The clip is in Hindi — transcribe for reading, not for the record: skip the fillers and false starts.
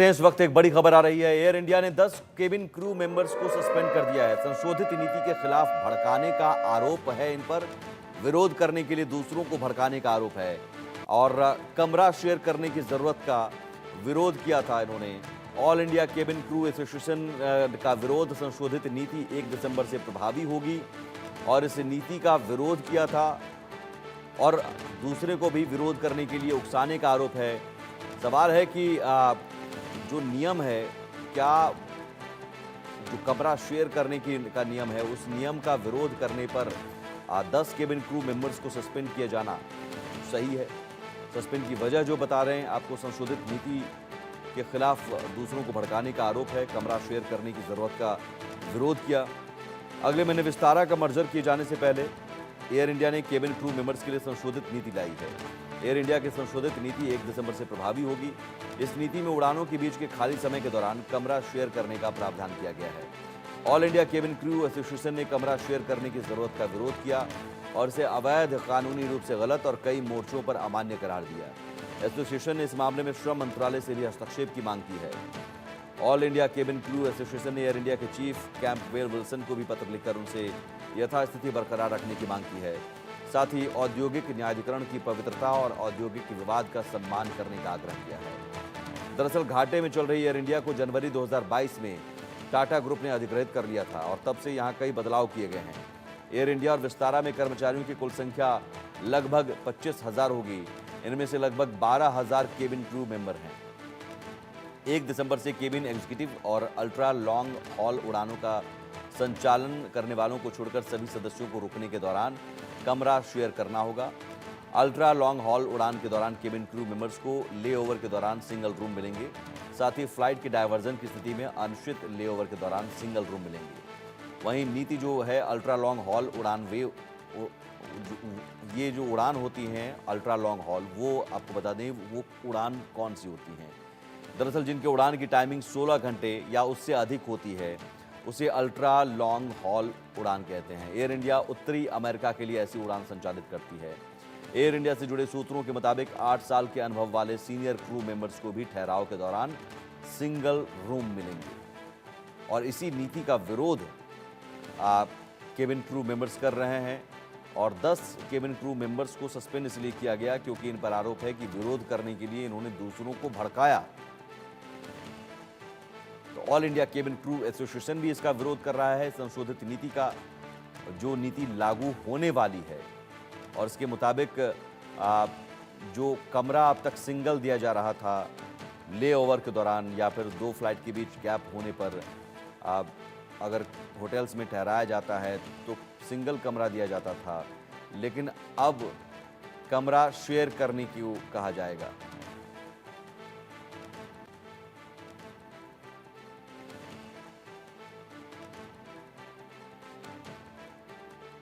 इस वक्त एक बड़ी खबर आ रही है। एयर इंडिया ने 10 केबिन क्रू मेंबर्स को सस्पेंड कर दिया है। संशोधित नीति के खिलाफ भड़काने का आरोप है इन पर। विरोध करने के लिए दूसरों को भड़काने का आरोप है और कमरा शेयर करने की जरूरत का विरोध किया था इन्होंने। All India cabin crew association का विरोध, संशोधित नीति 1 दिसंबर से प्रभावी होगी और इस नीति का विरोध किया था और दूसरे को भी विरोध करने के लिए उकसाने का आरोप है। सवाल है कि जो नियम है, क्या जो कमरा शेयर करने का नियम है, उस नियम का विरोध करने पर 10 केबिन क्रू मेंबर्स को सस्पेंड किया जाना सही है? सस्पेंड की वजह जो बता रहे हैं आपको, संशोधित नीति के खिलाफ दूसरों को भड़काने का आरोप है, कमरा शेयर करने की जरूरत का विरोध किया। अगले महीने विस्तारा का मर्जर किए जाने से पहले एयर इंडिया ने केबिन क्रू मेंबर्स के लिए संशोधित नीति लाई है। एयर इंडिया की संशोधित नीति 1 दिसंबर से प्रभावी होगी। इस नीति में उड़ानों के बीच के खाली समय के दौरान कमरा शेयर करने का प्रावधान किया गया है। All India cabin crew association ने कमरा शेयर करने की जरूरत का विरोध किया और इसे अवैध, कानूनी रूप से गलत और कई मोर्चों पर अमान्य करार दिया। एसोसिएशन ने इस मामले में श्रम मंत्रालय से भी हस्तक्षेप की मांग की है। All India cabin crew association ने एयर इंडिया के चीफ कैंपबेल विल्सन को भी पत्र लिखकर उनसे यथास्थिति बरकरार रखने की मांग की है। साथ ही औद्योगिक न्यायाधिकरण की पवित्रता और औद्योगिक विवाद का सम्मान करने का आग्रह किया है। दरअसल घाटे में चल रही एयर इंडिया को जनवरी 2022 में टाटा ग्रुप ने अधिग्रहित कर लिया था और तब से यहां कई बदलाव किए गए हैं। एयर इंडिया और विस्तारा में कर्मचारियों की कुल संख्या लगभग 25,000 होगी। इनमें से लगभग 12,000 केबिन क्रू मेंबर हैं। 1 दिसंबर से केबिन एग्जीक्यूटिव और अल्ट्रा लॉन्ग हॉल उड़ानों का संचालन करने वालों को छोड़कर सभी सदस्यों को रुकने के दौरान कमरा शेयर करना होगा। अल्ट्रा लॉन्ग हॉल उड़ान के दौरान केबिन क्रू मेंबर्स को लेओवर के दौरान सिंगल रूम मिलेंगे। साथ ही फ्लाइट के डायवर्जन की स्थिति में अनिश्चित लेओवर के दौरान सिंगल रूम मिलेंगे। वहीं नीति जो है अल्ट्रा लॉन्ग हॉल उड़ान, ये जो उड़ान होती हैं अल्ट्रा लॉन्ग हॉल, वो आपको बता दें वो उड़ान कौन सी होती हैं। दरअसल जिनके उड़ान की टाइमिंग 16 घंटे या उससे अधिक होती है उसे अल्ट्रा लॉन्ग हॉल उड़ान कहते हैं। एयर इंडिया उत्तरी अमेरिका के लिए ऐसी उड़ान संचालित करती है। एयर इंडिया से जुड़े सूत्रों के मुताबिक 8 साल के अनुभव वाले सीनियर क्रू मेंबर्स को भी ठहराव के दौरान सिंगल रूम मिलेंगे और इसी नीति का विरोध केबिन क्रू मेंबर्स कर रहे हैं और 10 केबिन क्रू मेंबर्स को सस्पेंड इसलिए किया गया क्योंकि इन पर आरोप है कि विरोध करने के लिए इन्होंने दूसरों को भड़काया। तो all India cabin crew association भी इसका विरोध कर रहा है। संशोधित नीति का जो नीति लागू होने वाली है और इसके मुताबिक जो कमरा अब तक सिंगल दिया जा रहा था लेओवर के दौरान या फिर 2 फ्लाइट के बीच गैप होने पर, अगर होटल्स में ठहराया जाता है तो सिंगल कमरा दिया जाता था, लेकिन अब कमरा शेयर करने की कहा जाएगा।